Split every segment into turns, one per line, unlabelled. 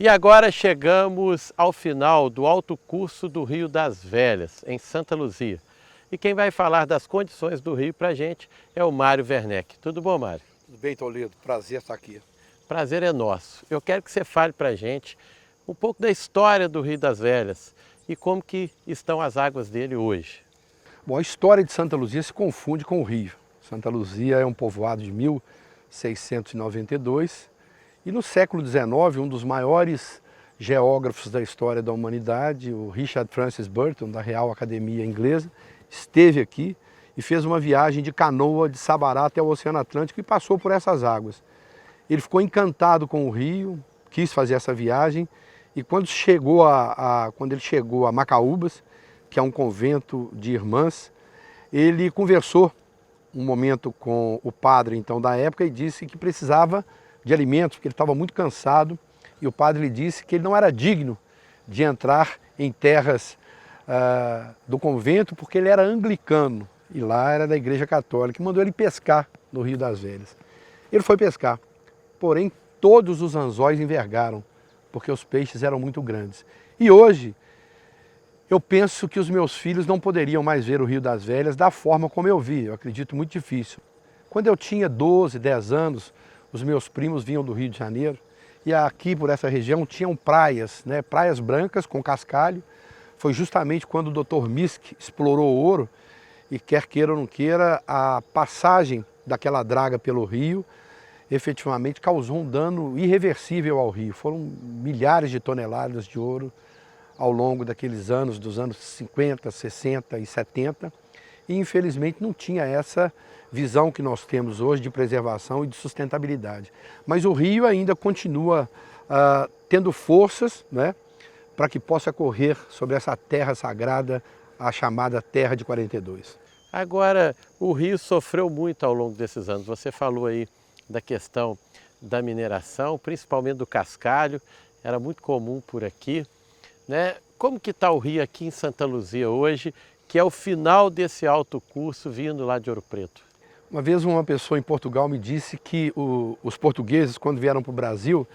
E agora chegamos ao final do alto curso do Rio das Velhas, em Santa Luzia. E quem vai falar das condições do rio para a gente é o Mário Werneck. Tudo bom, Mário?
Tudo bem, Toledo? Prazer estar aqui.
Prazer é nosso. Eu quero que você fale para a gente um pouco da história do Rio das Velhas e como que estão as águas dele hoje.
Bom, a história de Santa Luzia se confunde com o Rio. Santa Luzia é um povoado de 1692 e no século XIX, um dos maiores geógrafos da história da humanidade, o Richard Francis Burton, da Real Academia Inglesa, esteve aqui e fez uma viagem de canoa de Sabará até o Oceano Atlântico e passou por essas águas. Ele ficou encantado com o rio, quis fazer essa viagem e quando ele chegou a Macaúbas, que é um convento de irmãs, ele conversou um momento com o padre então da época e disse que precisava de alimentos, porque ele estava muito cansado, e o padre lhe disse que ele não era digno de entrar em terras do convento, porque ele era anglicano, e lá era da Igreja Católica, e mandou ele pescar no Rio das Velhas. Ele foi pescar, porém todos os anzóis envergaram, porque os peixes eram muito grandes. E hoje, eu penso que os meus filhos não poderiam mais ver o Rio das Velhas da forma como eu vi, eu acredito muito difícil. Quando eu tinha 12, 10 anos, os meus primos vinham do Rio de Janeiro e aqui por essa região tinham praias, né, praias brancas com cascalho. Foi justamente quando o Dr. Misk explorou o ouro e quer queira ou não queira, a passagem daquela draga pelo rio efetivamente causou um dano irreversível ao rio. Foram milhares de toneladas de ouro ao longo daqueles anos, dos anos 50, 60 e 70, e infelizmente não tinha essa visão que nós temos hoje de preservação e de sustentabilidade. Mas o rio ainda continua tendo forças, né, para que possa correr sobre essa terra sagrada, a chamada Terra de 42.
Agora, o rio sofreu muito ao longo desses anos. Você falou aí da questão da mineração, principalmente do cascalho, era muito comum por aqui, né? Como que está o rio aqui em Santa Luzia hoje, que é o final desse alto curso vindo lá de Ouro Preto?
Uma vez uma pessoa em Portugal me disse que os portugueses, quando vieram para o Brasil,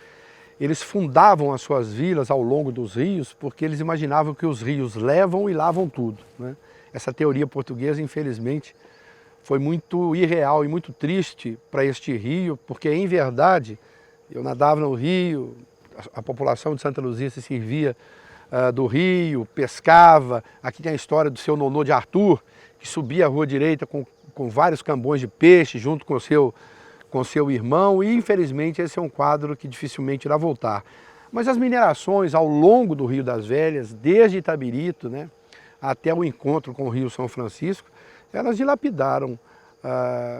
eles fundavam as suas vilas ao longo dos rios porque eles imaginavam que os rios levam e lavam tudo, né? Essa teoria portuguesa, infelizmente, foi muito irreal e muito triste para este rio, porque, em verdade, eu nadava no rio, a população de Santa Luzia se servia do rio, pescava. Aqui tem a história do seu nonô de Arthur, que subia a rua direita com vários cambões de peixe junto com seu irmão, e infelizmente esse é um quadro que dificilmente irá voltar. Mas as minerações ao longo do Rio das Velhas, desde Itabirito, né, até o encontro com o Rio São Francisco, elas dilapidaram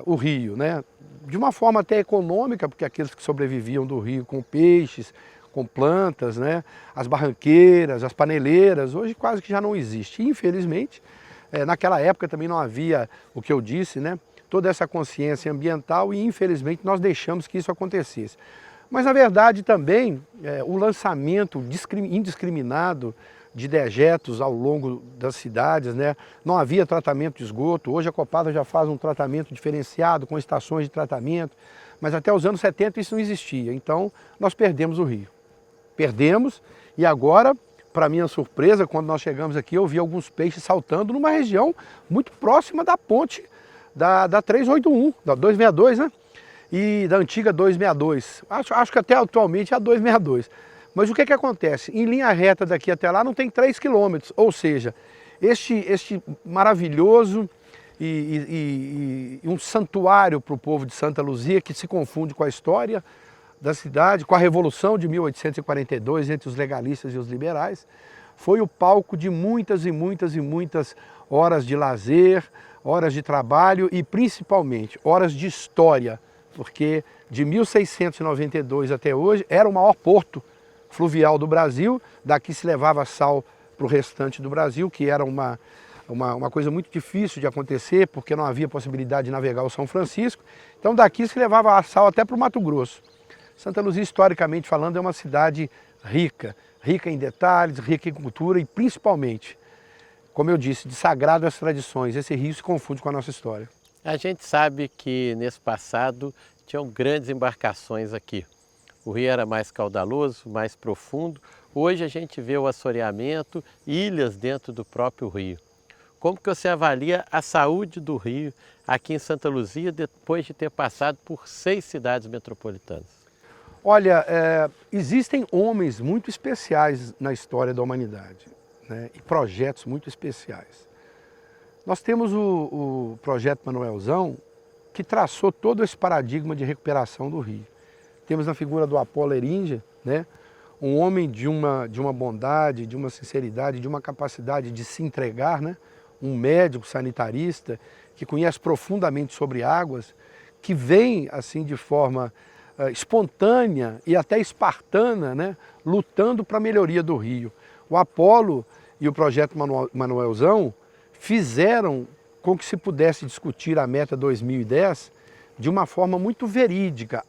o rio, né, de uma forma até econômica, porque aqueles que sobreviviam do rio com peixes, com plantas, né, as barranqueiras, as paneleiras, hoje quase que já não existe. Infelizmente, naquela época também não havia o que eu disse, né, toda essa consciência ambiental, e infelizmente nós deixamos que isso acontecesse. Mas na verdade também o lançamento indiscriminado de dejetos ao longo das cidades, né, não havia tratamento de esgoto. Hoje a Copasa já faz um tratamento diferenciado com estações de tratamento, mas até os anos 70 isso não existia, então nós perdemos o rio. Perdemos, e agora, para minha surpresa, quando nós chegamos aqui, eu vi alguns peixes saltando numa região muito próxima da ponte da 381, da 262, né? E da antiga 262. Acho que até atualmente é a 262. Mas o que acontece? Em linha reta daqui até lá não tem 3 quilômetros, ou seja, este maravilhoso e um santuário para o povo de Santa Luzia, que se confunde com a história da cidade, com a Revolução de 1842 entre os legalistas e os liberais, foi o palco de muitas e muitas e muitas horas de lazer, horas de trabalho e principalmente horas de história, porque de 1692 até hoje era o maior porto fluvial do Brasil. Daqui se levava sal para o restante do Brasil, que era uma coisa muito difícil de acontecer, porque não havia possibilidade de navegar o São Francisco. Então daqui se levava sal até para o Mato Grosso. Santa Luzia, historicamente falando, é uma cidade rica, rica em detalhes, rica em cultura e principalmente, como eu disse, de sagradas tradições. Esse rio se confunde com a nossa história.
A gente sabe que nesse passado tinham grandes embarcações aqui. o rio era mais caudaloso, mais profundo. Hoje a gente vê o assoreamento, ilhas dentro do próprio rio. Como que você avalia a saúde do rio aqui em Santa Luzia depois de ter passado por 6 cidades metropolitanas?
Olha, existem homens muito especiais na história da humanidade, né? E projetos muito especiais. Nós temos o projeto Manuelzão, que traçou todo esse paradigma de recuperação do rio. Temos na figura do Apolo Eringia, né? Um homem de uma bondade, de uma sinceridade, de uma capacidade de se entregar, né? Um médico sanitarista que conhece profundamente sobre águas, que vem assim de forma espontânea e até espartana, né? Lutando para a melhoria do rio. O Apolo e o projeto Manuelzão fizeram com que se pudesse discutir a meta 2010 de uma forma muito verídica,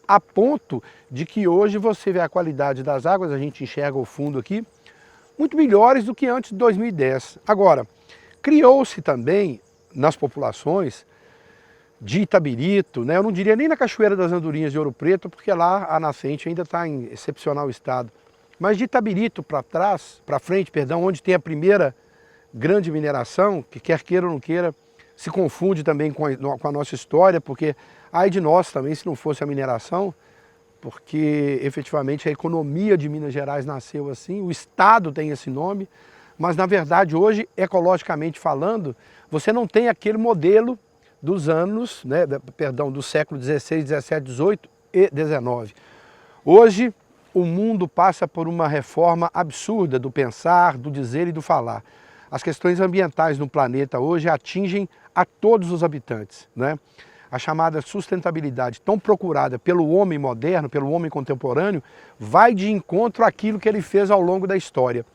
a ponto de que hoje você vê a qualidade das águas, a gente enxerga o fundo aqui, muito melhores do que antes de 2010. Agora, criou-se também nas populações de Itabirito, né? Eu não diria nem na Cachoeira das Andorinhas de Ouro Preto, porque lá a nascente ainda está em excepcional estado, mas de Itabirito para frente, onde tem a primeira grande mineração, que quer queira ou não queira, se confunde também com a nossa história, porque ai de nós também se não fosse a mineração, porque efetivamente a economia de Minas Gerais nasceu assim, o estado tem esse nome, mas na verdade hoje, ecologicamente falando, você não tem aquele modelo dos anos, né, do século XVI, XVII, XVIII e XIX. Hoje o mundo passa por uma reforma absurda do pensar, do dizer e do falar. As questões ambientais no planeta hoje atingem a todos os habitantes, né? A chamada sustentabilidade tão procurada pelo homem moderno, pelo homem contemporâneo, vai de encontro àquilo que ele fez ao longo da história.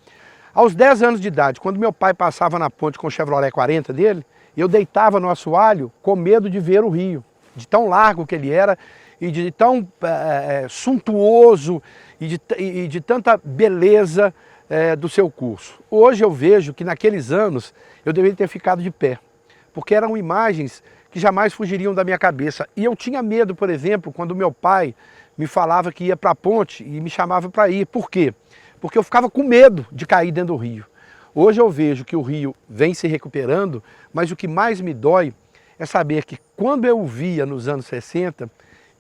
Aos 10 anos de idade, quando meu pai passava na ponte com o Chevrolet 40 dele, eu deitava no assoalho com medo de ver o rio, de tão largo que ele era e de tão suntuoso e de tanta beleza do seu curso. Hoje eu vejo que naqueles anos eu deveria ter ficado de pé, porque eram imagens que jamais fugiriam da minha cabeça. E eu tinha medo, por exemplo, quando meu pai me falava que ia para a ponte e me chamava para ir. Por quê? Porque eu ficava com medo de cair dentro do rio. Hoje eu vejo que o rio vem se recuperando, mas o que mais me dói é saber que quando eu o via nos anos 60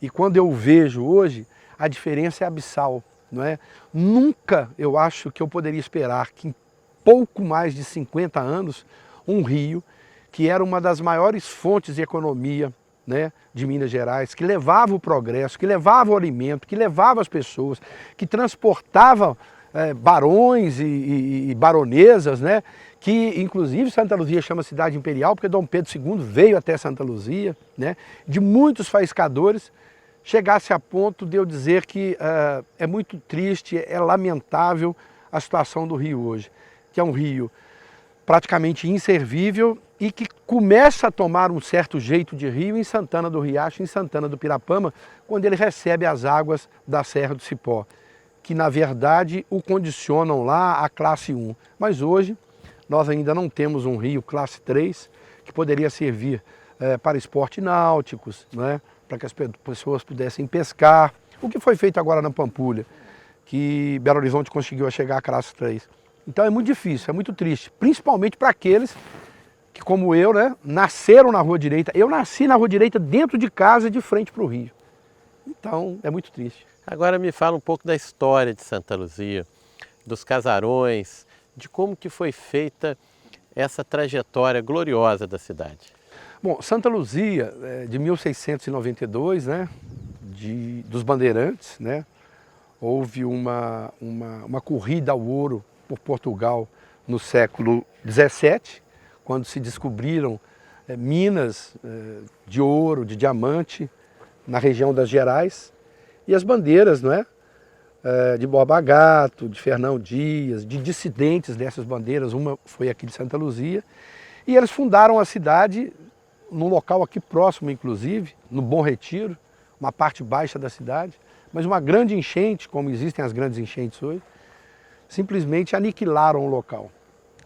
e quando eu o vejo hoje, a diferença é abissal. Não é? Nunca eu acho que eu poderia esperar que em pouco mais de 50 anos, um rio que era uma das maiores fontes de economia, né, de Minas Gerais, que levava o progresso, que levava o alimento, que levava as pessoas, que transportava barões e baronesas, né, que inclusive Santa Luzia chama cidade imperial porque Dom Pedro II veio até Santa Luzia, né, de muitos faiscadores, chegasse a ponto de eu dizer que é muito triste, é lamentável a situação do rio hoje, que é um rio praticamente inservível e que começa a tomar um certo jeito de rio em Santana do Riacho, em Santana do Pirapama, quando ele recebe as águas da Serra do Cipó, que na verdade o condicionam lá a classe 1. Mas hoje nós ainda não temos um rio classe 3 que poderia servir para esportes náuticos, né? Para que as pessoas pudessem pescar, o que foi feito agora na Pampulha, que Belo Horizonte conseguiu chegar à classe 3. Então é muito difícil, é muito triste, principalmente para aqueles que, como eu, né, nasceram na Rua Direita. Eu nasci na Rua Direita dentro de casa, de frente para o rio. Então é muito triste.
Agora me fala um pouco da história de Santa Luzia, dos casarões, de como que foi feita essa trajetória gloriosa da cidade.
Bom, Santa Luzia, de 1692, né, dos bandeirantes, né, houve uma corrida ao ouro por Portugal no século XVII, quando se descobriram minas de ouro, de diamante, na região das Gerais, e as bandeiras, não é? De Borba Gato, de Fernão Dias, de dissidentes dessas bandeiras, uma foi aqui de Santa Luzia, e eles fundaram a cidade num local aqui próximo, inclusive, no Bom Retiro, uma parte baixa da cidade, mas uma grande enchente, como existem as grandes enchentes hoje, simplesmente aniquilaram o local.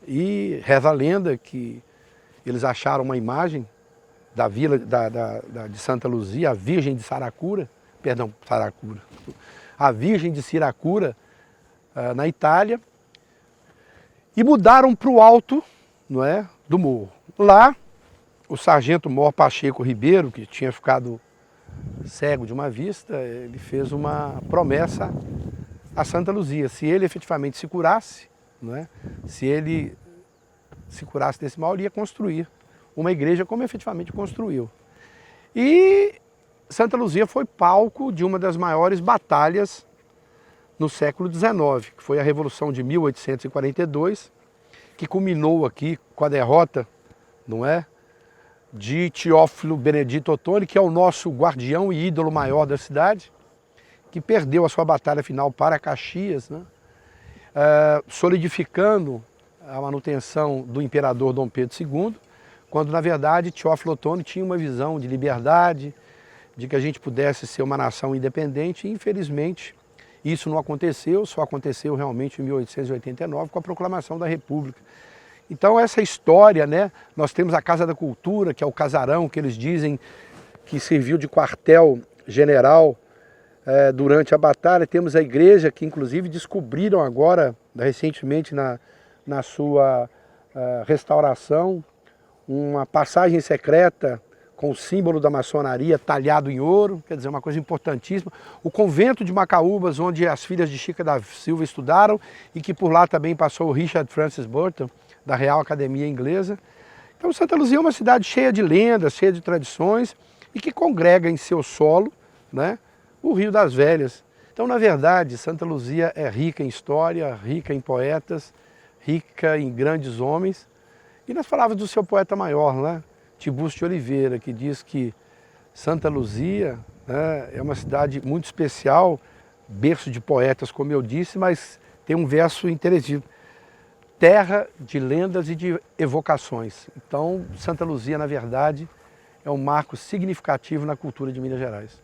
E reza a lenda que eles acharam uma imagem da vila de Santa Luzia, a Virgem de Saracura, a Virgem de Siracura, na Itália, e mudaram para o alto, não é, do morro. Lá, o sargento Mor Pacheco Ribeiro, que tinha ficado cego de uma vista, ele fez uma promessa a Santa Luzia. Se ele efetivamente se curasse, não é, se ele se curasse desse mal, ele ia construir uma igreja como efetivamente construiu. E Santa Luzia foi palco de uma das maiores batalhas no século XIX, que foi a Revolução de 1842, que culminou aqui com a derrota, não é, de Teófilo Benedito Ottoni, que é o nosso guardião e ídolo maior da cidade, que perdeu a sua batalha final para Caxias, né, solidificando a manutenção do imperador Dom Pedro II, quando na verdade Teófilo Ottoni tinha uma visão de liberdade, de que a gente pudesse ser uma nação independente, e infelizmente isso não aconteceu, só aconteceu realmente em 1889 com a proclamação da República. Então essa história, né, nós temos a Casa da Cultura, que é o casarão que eles dizem que serviu de quartel-general durante a batalha. Temos a igreja, que inclusive descobriram agora, recentemente na sua restauração, uma passagem secreta com o símbolo da maçonaria talhado em ouro, quer dizer, uma coisa importantíssima. O convento de Macaúbas, onde as filhas de Chica da Silva estudaram e que por lá também passou o Richard Francis Burton, da Real Academia Inglesa. Então Santa Luzia é uma cidade cheia de lendas, cheia de tradições e que congrega em seu solo, né, o Rio das Velhas. Então, na verdade, Santa Luzia é rica em história, rica em poetas, rica em grandes homens. E nós falávamos do seu poeta maior, né, Tiburcio de Oliveira, que diz que Santa Luzia, né, é uma cidade muito especial, berço de poetas, como eu disse, mas tem um verso interessante: terra de lendas e de evocações. Então, Santa Luzia, na verdade, é um marco significativo na cultura de Minas Gerais.